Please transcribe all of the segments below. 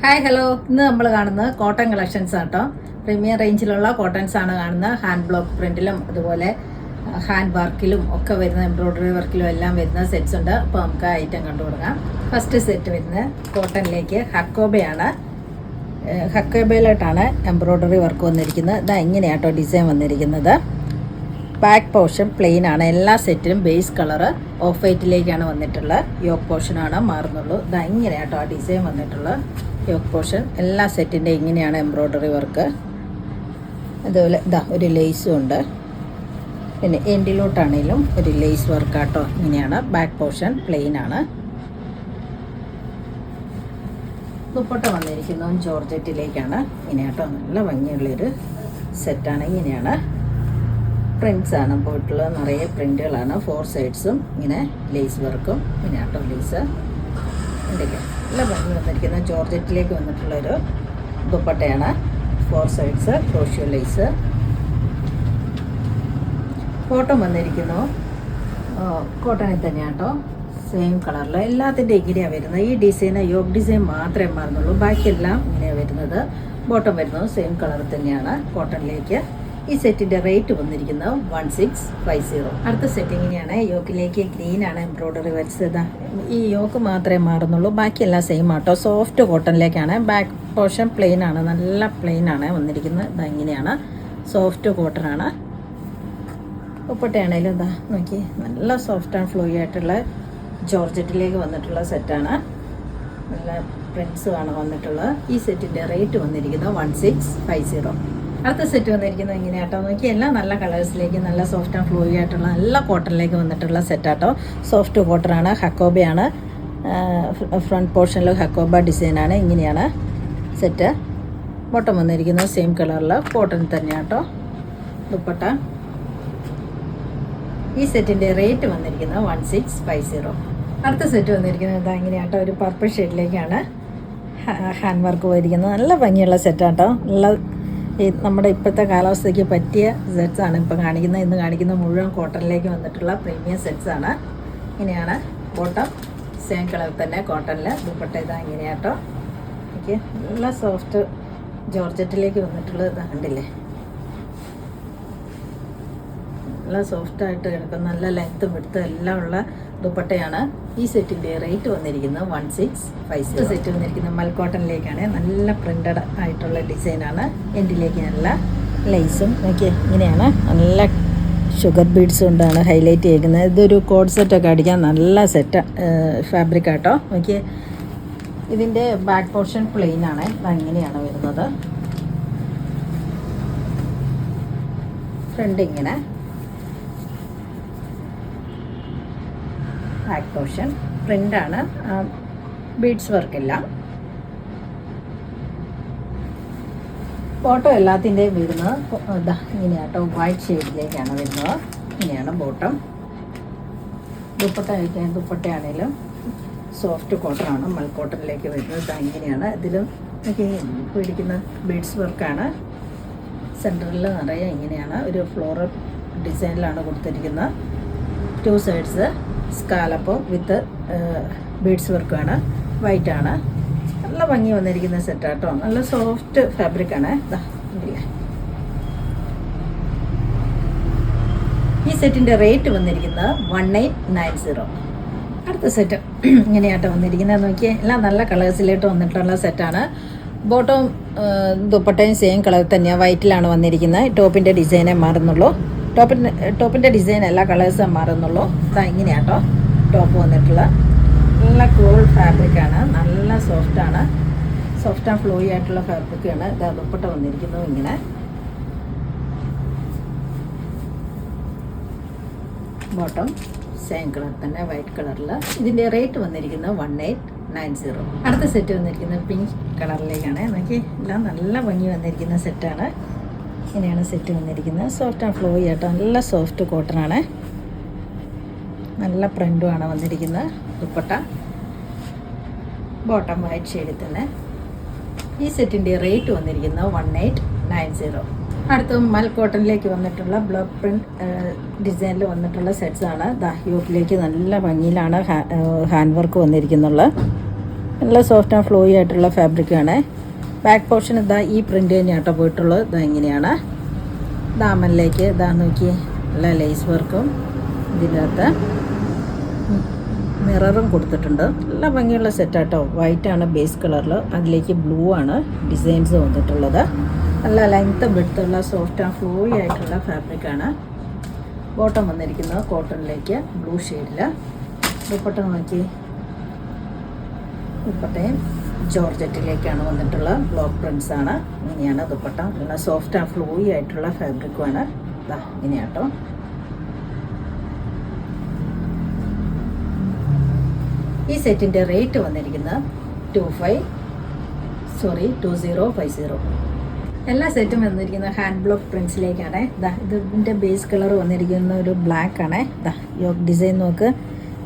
Hi hello, ഇന്ന് നമ്മൾ കാണുന്നത് കോട്ടൺ കളക്ഷൻസ് ആട്ടോ. പ്രീമിയം റേഞ്ചിലുള്ള കോട്ടൺസ് ആണ് കാണുന്നത്. ഹാൻഡ് ബ്ലോക്ക് പ്രിന്റിലും അതുപോലെ ഹാൻഡ് വർക്കിലും ഒക്കെ വരുന്ന എംബ്രോയ്ഡറി വർക്കിലും എല്ലാം വരുന്ന സെറ്റ്സ് ഉണ്ട്. അപ്പോൾ നമുക്ക് ഐറ്റം കണ്ടു തുടങ്ങാം. ഫസ്റ്റ് സെറ്റ് വരുന്നത് കോട്ടണിലേക്ക് ഹക്കോബയാണ്. ഹക്കോബയിലോട്ടാണ് എംബ്രോയ്ഡറി വർക്ക് വന്നിരിക്കുന്നത്. ഇതാ ഇങ്ങനെയാട്ടോ ഡിസൈൻ വന്നിരിക്കുന്നത്. ബാക്ക് പോർഷൻ പ്ലെയിൻ ആണ്. എല്ലാ സെറ്റിലും ബേസ് കളറ് ഓഫ് വൈറ്റിലേക്കാണ് വന്നിട്ടുള്ളത്. യോക്ക് പോർഷനാണ് മാറുന്നുള്ളൂ. ഇതാ ഇങ്ങനെയാട്ടോ ആ ഡിസൈൻ വന്നിട്ടുള്ളത്. യോക്ക് പോർഷൻ എല്ലാ സെറ്റിൻ്റെ ഇങ്ങനെയാണ് എംബ്രോയ്ഡറി വർക്ക്. അതുപോലെ ഇതാ ഒരു ലേസും ഉണ്ട്. പിന്നെ എൻഡിലോട്ടാണെങ്കിലും ഒരു ലേസ് വർക്കാട്ടോ. ഇങ്ങനെയാണ്. ബാക്ക് പോർഷൻ പ്ലെയിൻ ആണ്. ദുപ്പട്ട വന്നിരിക്കുന്നതും ജോർജറ്റിലേക്കാണ്. ഇങ്ങനെയാട്ടോ നല്ല ഭംഗിയുള്ളൊരു സെറ്റാണ്. ഇങ്ങനെയാണ് പ്രിൻറ്റ്സ് ആണ് പോയിട്ടുള്ളത്. നിറയെ പ്രിൻറ്റുകളാണ്. 4 സൈഡ്സും ഇങ്ങനെ ലേസ് വർക്കും ഇങ്ങനെയാട്ടോ ലേസ് ഉണ്ടല്ലേ. നല്ല ഭംഗി വന്നിരിക്കുന്ന ജോർജറ്റിലേക്ക് വന്നിട്ടുള്ളൊരു ദുപ്പട്ടയാണ്. 4 സൈഡ്സ് ക്രോഷ്യോ ലേസ്. കോട്ടൺ വന്നിരിക്കുന്നു. കോട്ടണിൽ തന്നെയാട്ടോ. സെയിം കളറിൽ എല്ലാത്തിൻ്റെ ഇങ്ങനെയാണ് വരുന്നത്. ഈ ഡിസൈന് യോക്ക് ഡിസൈൻ മാത്രമേ മാറുന്നുള്ളൂ. ബാക്കിയെല്ലാം ഇങ്ങനെയാണ് വരുന്നത്. ബോട്ടം വരുന്നത് സെയിം കളർ തന്നെയാണ് കോട്ടണിലേക്ക്. ഈ സെറ്റിൻ്റെ റേറ്റ് വന്നിരിക്കുന്നത് 1650. അടുത്ത സെറ്റ് ഇങ്ങനെയാണ്. യോക്കിലേക്ക് ഗ്രീനാണ് എംബ്രോയ്ഡറി വരച്ചത്. ഈ യോക്ക് മാത്രമേ മാറുന്നുള്ളൂ. ബാക്കിയെല്ലാം സെയിം ആട്ടോ. സോഫ്റ്റ് കോട്ടണിലേക്കാണ്. ബാക്ക് പോർഷൻ പ്ലെയിൻ ആണ്. നല്ല പ്ലെയിൻ ആണ് വന്നിരിക്കുന്നത്. ഇതാ ഇങ്ങനെയാണ്. സോഫ്റ്റ് കോട്ടനാണ്. ഉപ്പട്ടയാണേലും ഇതാ നോക്കി നല്ല സോഫ്റ്റ് ആൻഡ് ഫ്ലൂയി ആയിട്ടുള്ള ജോർജറ്റിലേക്ക് വന്നിട്ടുള്ള സെറ്റാണ്. നല്ല പ്രിൻസുമാണ് വന്നിട്ടുള്ളത്. ഈ സെറ്റിൻ്റെ റേറ്റ് വന്നിരിക്കുന്നത് 1650. അടുത്ത സെറ്റ് വന്നിരിക്കുന്നത് ഇങ്ങനെയാട്ടോ. നോക്കി എല്ലാം നല്ല കളേഴ്സിലേക്ക് നല്ല സോഫ്റ്റ് ആൻഡ് ഫ്ലൂയി ആയിട്ടുള്ള നല്ല കോട്ടണിലേക്ക് വന്നിട്ടുള്ള സെറ്റാട്ടോ. സോഫ്റ്റ് കോട്ടനാണ്. ഹക്കോബയാണ്. ഫ്രണ്ട് പോർഷനിൽ ഹക്കോബ ഡിസൈനാണ്. ഇങ്ങനെയാണ് സെറ്റ്. ബോട്ടം വന്നിരിക്കുന്നത് സെയിം കളറിൽ കോട്ടൺ തന്നെയാട്ടോ. ദുപ്പട്ട. ഈ സെറ്റിൻ്റെ റേറ്റ് വന്നിരിക്കുന്നത് 1650. അടുത്ത സെറ്റ് വന്നിരിക്കുന്നത് ഇതാ ഇങ്ങനെയാട്ടോ. ഒരു പർപ്പിൾ ഷെയ്ഡിലേക്കാണ് ഹാൻഡ് വർക്ക് പോയിരിക്കുന്നത്. നല്ല ഭംഗിയുള്ള സെറ്റാട്ടോ. നല്ല നമ്മുടെ ഇപ്പോഴത്തെ കാലാവസ്ഥയ്ക്ക് പറ്റിയ സെറ്റ്സാണ് ഇപ്പോൾ കാണിക്കുന്നത്. ഇന്ന് കാണിക്കുന്ന മുഴുവൻ കോട്ടണിലേക്ക് വന്നിട്ടുള്ള പ്രീമിയം സെറ്റ്സാണ്. ഇങ്ങനെയാണ് ബോട്ടം സെയിം കളർ തന്നെ കോട്ടണിൽ. ദുപ്പട്ട ഇതാ ഇങ്ങനെയാട്ടോ. എനിക്ക് നല്ല സോഫ്റ്റ് ജോർജറ്റിലേക്ക് വന്നിട്ടുള്ളത് ഇതാ കണ്ടില്ലേ. നല്ല സോഫ്റ്റായിട്ട് കിടക്കും. നല്ല ലെങ്ത്തും വിടുത്തും എല്ലാം ഉള്ള ദുപ്പട്ടയാണ്. ഈ സെറ്റിൻ്റെ റേറ്റ് വന്നിരിക്കുന്നത് 1650. സെറ്റ് വന്നിരിക്കുന്നത് മൽക്കോട്ടണിലേക്കാണ്. നല്ല പ്രിൻ്റഡ് ആയിട്ടുള്ള ഡിസൈനാണ്. എൻഡിലേക്ക് നല്ല ലേസും നോക്കിയേ ഇങ്ങനെയാണ്. നല്ല ഷുഗർ ബീഡ്സ് കൊണ്ടാണ് ഹൈലൈറ്റ് ചെയ്യുന്നത്. ഇതൊരു കോഡ് സെറ്റൊക്കെ അടിക്കാൻ നല്ല സെറ്റ് ഫാബ്രിക് ആട്ടോ. നോക്കിയേ ഇതിൻ്റെ ബാക്ക് പോർഷൻ പ്ലെയിൻ ആണ്. ഇങ്ങനെയാണ് വരുന്നത്. ഫ്രണ്ട് ഇങ്ങനെ. ബാക്ക് പോർഷൻ പ്രിൻ്റാണ്. ബീഡ്സ് വർക്കില്ല. ബോട്ടം എല്ലാത്തിൻ്റെയും വരുന്നത് ഇതാ ഇങ്ങനെയാട്ടോ. വൈറ്റ് ഷെയ്ഡിലേക്കാണ് വരുന്നത്. ഇങ്ങനെയാണ് ബോട്ടം. ദുപ്പട്ടയാണേലും സോഫ്റ്റ് കോട്ടനാണ്. മൽക്കോട്ടണിലേക്ക് വരുന്നത്. ഇതാ ഇങ്ങനെയാണ്. ഇതിലും പിടിക്കുന്ന ബീഡ്സ് വർക്കാണ്. സെൻറ്ററിൽ നിറയെ ഇങ്ങനെയാണ് ഒരു ഫ്ലോറൽ ഡിസൈനിലാണ് കൊടുത്തിരിക്കുന്നത്. 2 സൈഡ്സ് സ്കാലപ്പ് വിത്ത് ബീഡ്സ് വർക്കാണ്. വൈറ്റാണ്. നല്ല ഭംഗി വന്നിരിക്കുന്ന സെറ്റാട്ടോ. നല്ല സോഫ്റ്റ് ഫാബ്രിക്കാണ്. ഇതാ ഇല്ലേ. ഈ സെറ്റിൻ്റെ റേറ്റ് വന്നിരിക്കുന്നത് 1890. അടുത്ത സെറ്റ് ഇങ്ങനെയാട്ടോ വന്നിരിക്കുന്നത്. നോക്കിയേ എല്ലാം നല്ല കളേഴ്സിലോട്ട് വന്നിട്ടുള്ള സെറ്റാണ്. ബോട്ടവും ദുപ്പട്ടയും സെയിം കളർ തന്നെയാണ്. വൈറ്റിലാണ് വന്നിരിക്കുന്നത്. ടോപ്പിൻ്റെ ഡിസൈനേ മാറുന്നുള്ളൂ. ടോപ്പിൻ്റെ ഡിസൈൻ എല്ലാ കളേഴ്സും മാറുന്നുള്ളൂ. ഇതാ ഇങ്ങനെയാട്ടോ ടോപ്പ് വന്നിട്ടുള്ള. നല്ല കൂൾ ഫാബ്രിക്കാണ്. നല്ല സോഫ്റ്റാണ്. സോഫ്റ്റ് ആൻഡ് ഫ്ലോയി ആയിട്ടുള്ള ഫാബ്രിക്കാണ്. ഇതാ ദുപ്പട്ട വന്നിരിക്കുന്നത് ഇങ്ങനെ. ബോട്ടം സെയിം കളർ തന്നെ വൈറ്റ് കളറിൽ. ഇതിൻ്റെ റേറ്റ് വന്നിരിക്കുന്നത് 1890. അടുത്ത സെറ്റ് വന്നിരിക്കുന്നത് പിങ്ക് കളറിലേക്കാണ്. നോക്കി എല്ലാം നല്ല ഭംഗി വന്നിരിക്കുന്ന സെറ്റാണ്. ഇങ്ങനെയാണ് സെറ്റ് വന്നിരിക്കുന്നത്. സോഫ്റ്റ് ആൻഡ് ഫ്ലോയി ആയിട്ട് നല്ല സോഫ്റ്റ് കോട്ടനാണ്. നല്ല പ്രിൻ്റുമാണ് വന്നിരിക്കുന്നത്. ദുപ്പട്ട. ബോട്ടം വൈറ്റ് ഷെയ്ഡിൽ തന്നെ. ഈ സെറ്റിൻ്റെ റേറ്റ് വന്നിരിക്കുന്നത് 1890. അടുത്ത മൽക്കോട്ടണിലേക്ക് വന്നിട്ടുള്ള ബ്ലോക്ക് പ്രിൻറ്റ് ഡിസൈനിൽ വന്നിട്ടുള്ള സെറ്റ്സാണ്. യോക്കിലേക്ക് നല്ല ഭംഗിയിലാണ് ഹാൻഡ് വർക്ക് വന്നിരിക്കുന്നുള്ളത്. നല്ല സോഫ്റ്റ് ആൻഡ് ഫ്ലോയി ആയിട്ടുള്ള ഫാബ്രിക്കാണ്. ബാക്ക് പോർഷൻ ഇതാ ഈ പ്രിൻ്റ് തന്നെയാട്ടോ പോയിട്ടുള്ളത്. ഇതാ ഇങ്ങനെയാണ്. ദാമനിലേക്ക് ഇതാ നോക്കി നല്ല ലേസ് വർക്കും ഇതിനകത്ത് മിററും കൊടുത്തിട്ടുണ്ട്. നല്ല ഭംഗിയുള്ള സെറ്റാട്ടോ. വൈറ്റാണ് ബേസ് കളറിൽ, അതിലേക്ക് ബ്ലൂ ആണ് ഡിസൈൻസ് വന്നിട്ടുള്ളത്. നല്ല ലെങ്ത്ത് വിഡ്ത്തുള്ള സോഫ്റ്റ് ആൻഡ് ഫ്ലോയി ആയിട്ടുള്ള ഫാബ്രിക്കാണ്. ബോട്ടം വന്നിരിക്കുന്നത് കോട്ടണിലേക്ക് ബ്ലൂ ഷെയ്ഡിൽ. ദുപ്പട്ട നോക്കി, ദുപ്പട്ടയും ജോർജറ്റിലേക്കാണ് വന്നിട്ടുള്ള ബ്ലോക്ക് പ്രിൻസ് ആണ്. ഇങ്ങനെയാണ് ദുപ്പട്ട. നല്ല സോഫ്റ്റ് ആൻഡ് ഫ്ലോയി ആയിട്ടുള്ള ഫാബ്രിക്കുമാണ്. ഇതാ ഇങ്ങനെയാട്ടോ. ഈ സെറ്റിൻ്റെ റേറ്റ് വന്നിരിക്കുന്നത് 2050. എല്ലാ സെറ്റും വന്നിരിക്കുന്നത് ഹാൻഡ് ബ്ലോക്ക് പ്രിൻസിലേക്കാണ്. ഇതാ ഇതിൻ്റെ ബേസ് കളർ വന്നിരിക്കുന്ന ഒരു ബ്ലാക്ക് ആണ്. ഇതാ യോക്ക് ഡിസൈൻ നോക്ക്.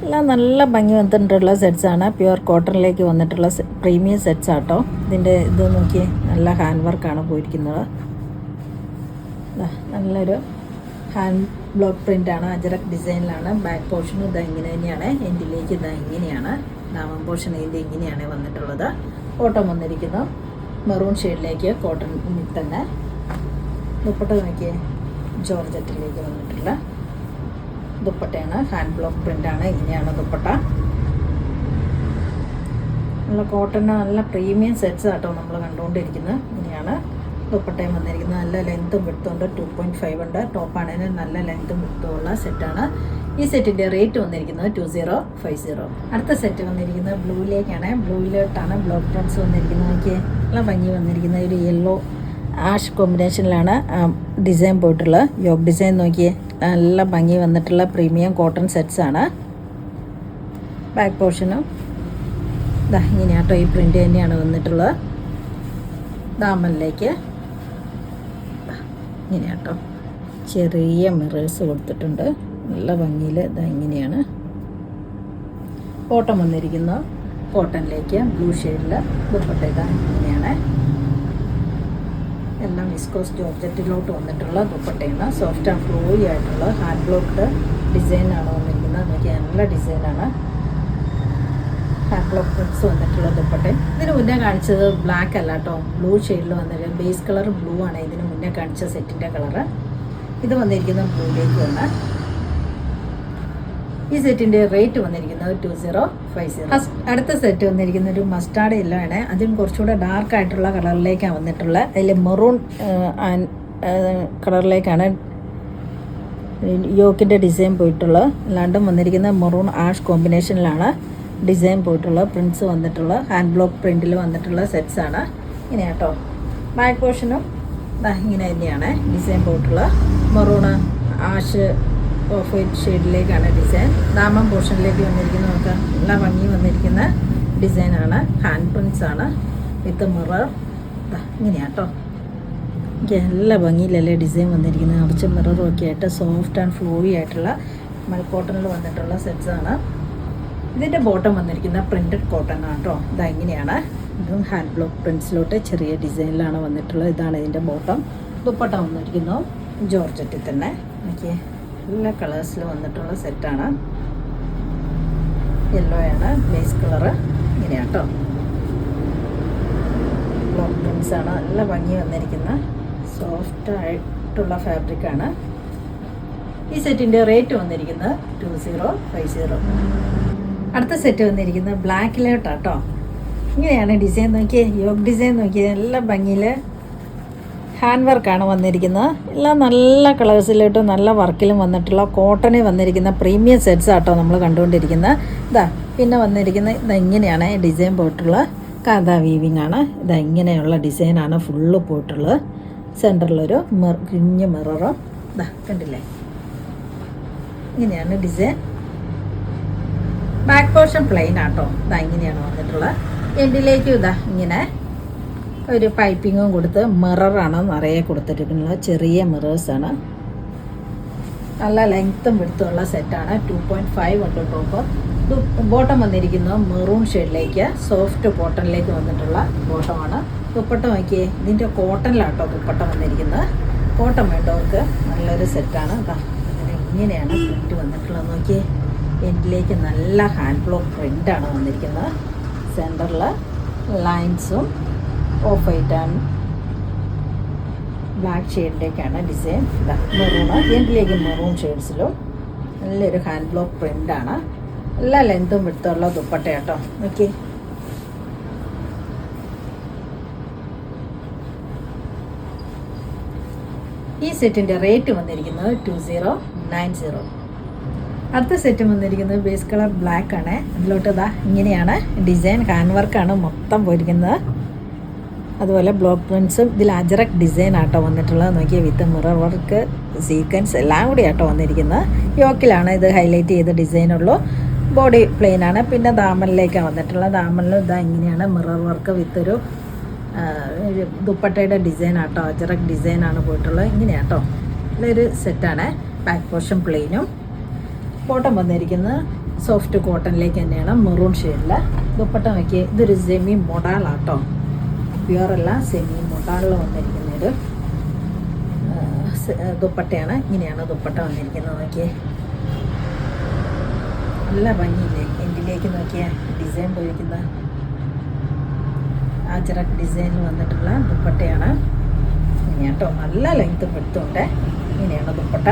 എല്ലാം നല്ല ഭംഗി വന്നിട്ടുള്ള സെറ്റ്സാണ്. പ്യുവർ കോട്ടണിലേക്ക് വന്നിട്ടുള്ള പ്രീമിയം സെറ്റ്സ് ആട്ടോ. ഇതിൻ്റെ ഇത് നോക്കി നല്ല ഹാൻഡ് വർക്കാണ് പോയിരിക്കുന്നത്. നല്ലൊരു ഹാൻഡ് ബ്ലോക്ക് പ്രിൻ്റാണ്. അജറക് ഡിസൈനിലാണ്. ബാക്ക് പോർഷനും ഇതാ ഇങ്ങനെ തന്നെയാണ്. എൻഡിലേക്ക് ഇതാ ഇങ്ങനെയാണ്. ദാമൻ പോർഷൻ ഇതിൻ്റെ ഇങ്ങനെയാണ് വന്നിട്ടുള്ളത്. ബോട്ടം വന്നിരിക്കുന്നു മെറൂൺ ഷെയ്ഡിലേക്ക് കോട്ടൺ തന്നെ. ദുപ്പട്ട നോക്കിയേ ജോർജറ്റിലേക്ക് വന്നിട്ടുള്ള ദുപ്പട്ടയാണ്. ഹാൻഡ് ബ്ലോക്ക് പ്രിൻ്റാണ്. ഇങ്ങനെയാണ് ദുപ്പട്ട. നല്ല കോട്ടൻ്റെ നല്ല പ്രീമിയം സെറ്റ്സ് ആട്ടോ നമ്മൾ കണ്ടുകൊണ്ടിരിക്കുന്നത്. ഇങ്ങനെയാണ് ദുപ്പട്ടയും വന്നിരിക്കുന്നത്. നല്ല ലെങ്ത്തും വിഡ്ത്തുണ്ട്. 2.5 ഉണ്ട്. ടോപ്പാണെങ്കിൽ നല്ല ലെങ്ത്തും വിഡ്ത്തും ഉള്ള സെറ്റാണ്. ഈ സെറ്റിൻ്റെ റേറ്റ് വന്നിരിക്കുന്നത് 2050. അടുത്ത സെറ്റ് വന്നിരിക്കുന്നത് ബ്ലൂയിലേക്കാണ്. ബ്ലൂയിലോട്ടാണ് ബ്ലോക്ക് പ്രിൻസ് വന്നിരിക്കുന്നത്. നോക്കിയേ നല്ല ഭംഗി വന്നിരിക്കുന്ന ഒരു യെല്ലോ ആഷ് കോമ്പിനേഷനിലാണ് ഡിസൈൻ പോയിട്ടുള്ളത്. യോക്ക് ഡിസൈൻ നോക്കിയേ നല്ല ഭംഗി വന്നിട്ടുള്ള പ്രീമിയം കോട്ടൺ സെറ്റ്സാണ്. ബാക്ക് പോർഷനും ഇതാ ഇങ്ങനെയാട്ടോ. ഈ പ്രിൻ്റ് തന്നെയാണ് വന്നിട്ടുള്ളത്. ദാമനിലേക്ക് ഇങ്ങനെയാട്ടോ. ചെറിയ മിറേഴ്സ് കൊടുത്തിട്ടുണ്ട്. നല്ല ഭംഗിയിൽ ഇതാ ഇങ്ങനെയാണ്. ബോട്ടം വന്നിരിക്കുന്ന കോട്ടണിലേക്ക് ബ്ലൂ ഷെയ്ഡിൽ. ദുപ്പട്ട ഇതാ ഇങ്ങനെയാണ്. എല്ലാം വിസ്കോസ് ജോർജറ്റിലോട്ട് വന്നിട്ടുള്ള ദുപ്പട്ടയാണ്. സോഫ്റ്റ് ആൻഡ് ഫ്ലോയി ആയിട്ടുള്ള ഹാൻഡ് ബ്ലോക്ക്ഡ് ഡിസൈനാണ് വന്നിരിക്കുന്നത്. നോക്കി നല്ല ഡിസൈനാണ്. ഹാൻഡ് ബ്ലോക്ക് പ്രിൻസ് വന്നിട്ടുള്ള ദുപ്പട്ടയും. ഇതിന് മുന്നേ കാണിച്ചത് ബ്ലാക്ക് അല്ല കേട്ടോ, ബ്ലൂ ഷെയ്ഡിൽ വന്നിട്ട് ബേസ് കളർ ബ്ലൂ ആണ് ഇതിന് മുന്നേ കാണിച്ച സെറ്റിൻ്റെ കളറ്. ഇത് വന്നിരിക്കുന്നത് ബ്ലൂയിലേക്ക് വന്ന്. ഈ സെറ്റിൻ്റെ റേറ്റ് വന്നിരിക്കുന്നത് 2050. അടുത്ത സെറ്റ് വന്നിരിക്കുന്ന ഒരു മസ്റ്റാർഡ് യെല്ലോ ആണ്. അതിന് കുറച്ചുകൂടെ ഡാർക്ക് ആയിട്ടുള്ള കളറിലേക്കാണ് വന്നിട്ടുള്ളത്. അതിൽ മെറൂൺ കളറിലേക്കാണ് യോക്കിൻ്റെ ഡിസൈൻ പോയിട്ടുള്ളത്. അല്ലാണ്ടും വന്നിരിക്കുന്ന മെറൂൺ ആഷ് കോമ്പിനേഷനിലാണ് ഡിസൈൻ പോയിട്ടുള്ള പ്രിൻസ് വന്നിട്ടുള്ള ഹാൻഡ് ബ്ലോക്ക് പ്രിൻറ്റിൽ വന്നിട്ടുള്ള സെറ്റ്സാണ്. ഇങ്ങനെ കേട്ടോ. ബാക്ക് പോർഷനും ഇങ്ങനെ തന്നെയാണ് ഡിസൈൻ പോയിട്ടുള്ള മെറൂണ് ആഷ് ഓഫ് വൈറ്റ് ഷെയ്ഡിലേക്കാണ് ഡിസൈൻ. ദാമൻ പോർഷനിലേക്ക് വന്നിരിക്കുന്ന നമുക്ക് നല്ല ഭംഗി വന്നിരിക്കുന്ന ഡിസൈനാണ്. ഹാൻഡ് പ്രിൻസ് ആണ് വിത്ത് മിറർ. ഇങ്ങനെയാട്ടോ. എനിക്ക് നല്ല ഭംഗിയിലല്ലേ ഡിസൈൻ വന്നിരിക്കുന്നത്. നിറച്ച് മിററും ഒക്കെ ആയിട്ട് സോഫ്റ്റ് ആൻഡ് ഫ്ലോയി ആയിട്ടുള്ള മൽക്കോട്ടണിൽ വന്നിട്ടുള്ള സെറ്റ്സാണ്. ഇതിൻ്റെ ബോട്ടം വന്നിരിക്കുന്ന പ്രിൻറ്റഡ് കോട്ടൺ ആണ് കേട്ടോ. ഇതാ ഇങ്ങനെയാണ്. ഇതും ഹാൻഡ് ബ്ലോക്ക് പ്രിൻസിലോട്ട് ചെറിയ ഡിസൈനിലാണ് വന്നിട്ടുള്ളത്. ഇതാണ് ഇതിൻ്റെ ബോട്ടം. ദുപ്പട്ട വന്നിരിക്കുന്നു ജോർജറ്റിൽ തന്നെ. എനിക്ക് എല്ലാ കളേഴ്സിൽ വന്നിട്ടുള്ള സെറ്റാണ്. യെല്ലോ ആണ് ബേസ് കളറ്. ഇങ്ങനെയാട്ടോ. ബ്ലോക്ക് പ്രിൻസാണ്. നല്ല ഭംഗി വന്നിരിക്കുന്ന സോഫ്റ്റ് ആയിട്ടുള്ള ഫാബ്രിക്കാണ്. ഈ സെറ്റിൻ്റെ റേറ്റ് വന്നിരിക്കുന്നത് 2050. അടുത്ത സെറ്റ് വന്നിരിക്കുന്നത് ബ്ലാക്കിലോട്ടാട്ടോ. ഇങ്ങനെയാണ് ഡിസൈൻ നോക്കിയേ. യോക്ക് ഡിസൈൻ നോക്കിയേ നല്ല ഭംഗിയിൽ ഹാൻഡ് വർക്കാണ് വന്നിരിക്കുന്നത്. എല്ലാം നല്ല കളേഴ്സിലോട്ടും നല്ല വർക്കിലും വന്നിട്ടുള്ള കോട്ടണിൽ വന്നിരിക്കുന്ന പ്രീമിയം സെറ്റ്സ് ആട്ടോ നമ്മൾ കണ്ടുകൊണ്ടിരിക്കുന്നത്. ഇതാ പിന്നെ വന്നിരിക്കുന്നത് ഇതാ ഇങ്ങനെയാണ് ഡിസൈൻ പോയിട്ടുള്ള കാന്താ വീവിങ് ആണ്. ഇതാ ഇങ്ങനെയുള്ള ഡിസൈനാണ് ഫുള്ള് പോയിട്ടുള്ളത്. സെൻറ്ററിലൊരു കുഞ്ഞ് മിററും ഇതാ കണ്ടില്ലേ. ഇങ്ങനെയാണ് ഡിസൈൻ. ബാക്ക് പോർഷൻ പ്ലെയിൻ ആട്ടോ. ഇതാ ഇങ്ങനെയാണ് വന്നിട്ടുള്ളത്. എൻഡിലേക്കും ഇതാ ഇങ്ങനെ ഒരു പൈപ്പിങ്ങും കൊടുത്ത് മിററാണ് നിറയെ കൊടുത്തിരിക്കുന്നത്. ചെറിയ മിറേഴ്സാണ്. നല്ല ലെങ്ത്തും വിടുത്തുള്ള സെറ്റാണ്. 2.5 ഉണ്ട് ടോപ്പ്. ബോട്ടം വന്നിരിക്കുന്നത് മെറൂൺ ഷെയ്ഡിലേക്ക് സോഫ്റ്റ് കോട്ടണിലേക്ക് വന്നിട്ടുള്ള ബോട്ടമാണ്. ദുപ്പട്ട നോക്കിയേ. ഇതിൻ്റെ കോട്ടണിലാട്ടോ ദുപ്പട്ട വന്നിരിക്കുന്നത്. കോട്ടൺ വേണ്ടവർക്ക് നല്ലൊരു സെറ്റാണ്. ഇങ്ങനെയാണ് പ്രിൻറ്റ് വന്നിട്ടുള്ളത്. നോക്കിയേ. എൻഡിലേക്ക് നല്ല ഹാൻഡ് ബ്ലോക്ക് പ്രിൻ്റാണ് വന്നിരിക്കുന്നത്. സെൻറ്ററിൽ ലൈൻസും ഓഫ് വൈറ്റ് ആൻഡ് ബ്ലാക്ക് ഷെയ്ഡിലേക്കാണ് ഡിസൈൻ. മെറൂണ് എൻഡിലേക്ക് മെറൂൺ ഷെയ്ഡ്സിലും നല്ലൊരു ഹാൻഡ് ബ്ലോക്ക് പ്രിൻ്റാണ്. എല്ലാ ലെങ്തും വിടുത്തുള്ള ദുപ്പട്ട കേട്ടോ. ഓക്കെ, ഈ സെറ്റിൻ്റെ റേറ്റ് വന്നിരിക്കുന്നത് 2090. അടുത്ത സെറ്റ് വന്നിരിക്കുന്നത് ബേസ് കളർ ബ്ലാക്ക് ആണ്. അതിലോട്ട് ഇങ്ങനെയാണ് ഡിസൈൻ. ഹാൻഡ് വർക്കാണ് മൊത്തം പോയിരിക്കുന്നത്. അതുപോലെ ബ്ലോക്ക് പ്രിൻസും ഇതിൽ അജറക് ഡിസൈൻ ആട്ടോ വന്നിട്ടുള്ളത്. നോക്കിയാൽ വിത്ത് മിറർ വർക്ക് സീക്വൻസ് എല്ലാം കൂടി ആട്ടോ വന്നിരിക്കുന്നത്. യോക്കിലാണ് ഇത് ഹൈലൈറ്റ് ചെയ്ത ഡിസൈനുള്ളൂ. ബോഡി പ്ലെയിൻ ആണ്. പിന്നെ ദാമനിലേക്കാണ് വന്നിട്ടുള്ളത്. ദാമനിൽ ഇങ്ങനെയാണ് മിറർ വർക്ക് വിത്തൊരു ദുപ്പട്ടയുടെ ഡിസൈൻ ആട്ടോ. അജറക് ഡിസൈനാണ് പോയിട്ടുള്ളത്. ഇങ്ങനെയാട്ടോ നല്ലൊരു സെറ്റാണ്. ബാക്ക് പോർഷൻ പ്ലെയിനും. ബോട്ടം വന്നിരിക്കുന്നത് സോഫ്റ്റ് കോട്ടണിലേക്ക് തന്നെയാണ്, മെറൂൺ ഷെയ്ഡിൽ. ദുപ്പട്ട നോക്കിയാൽ ഇതൊരു സെമി മൊഡാളാട്ടോ. പ്യുവറല്ല, സെമി മൊഡാളിൽ വന്നിരിക്കുന്നൊരു ദുപ്പട്ടയാണ്. ഇങ്ങനെയാണ് ദുപ്പട്ട വന്നിരിക്കുന്നത്. നോക്കിയേ നല്ല ഭംഗിയില്ലേ. എൻഡിലേക്ക് നോക്കിയാൽ ഡിസൈൻ പോയിരിക്കുന്ന അജറക് ഡിസൈനിൽ വന്നിട്ടുള്ള ദുപ്പട്ടയാണ്. ഇങ്ങനെയാട്ടോ നല്ല ലെങ്ത് എടുത്തുകൊണ്ട് ഇങ്ങനെയാണ് ദുപ്പട്ട.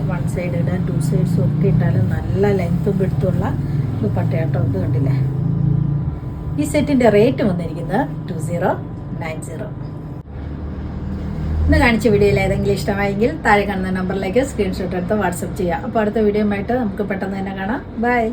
വൺ സൈഡ് ഇടാൻ, ടു സൈഡ്സും ഒക്കെ ഇട്ടാലും നല്ല ലെങ്ത്തും എടുത്തുള്ള ദുപ്പട്ടയാട്ടോ. ഇത് കണ്ടില്ലേ. ഈ സെറ്റിൻ്റെ റേറ്റ് വന്നിരിക്കുന്നത് 2090. ഇന്ന് കാണിച്ച വീഡിയോയിൽ ഏതെങ്കിലും ഇഷ്ടമായെങ്കിൽ താഴെ കാണുന്ന നമ്പറിലേക്ക് സ്ക്രീൻഷോട്ട് എടുത്ത് വാട്സപ്പ് ചെയ്യാം. അപ്പോൾ അടുത്ത വീഡിയോ ആയിട്ട് നമുക്ക് പെട്ടെന്ന് തന്നെ കാണാം. ബൈ.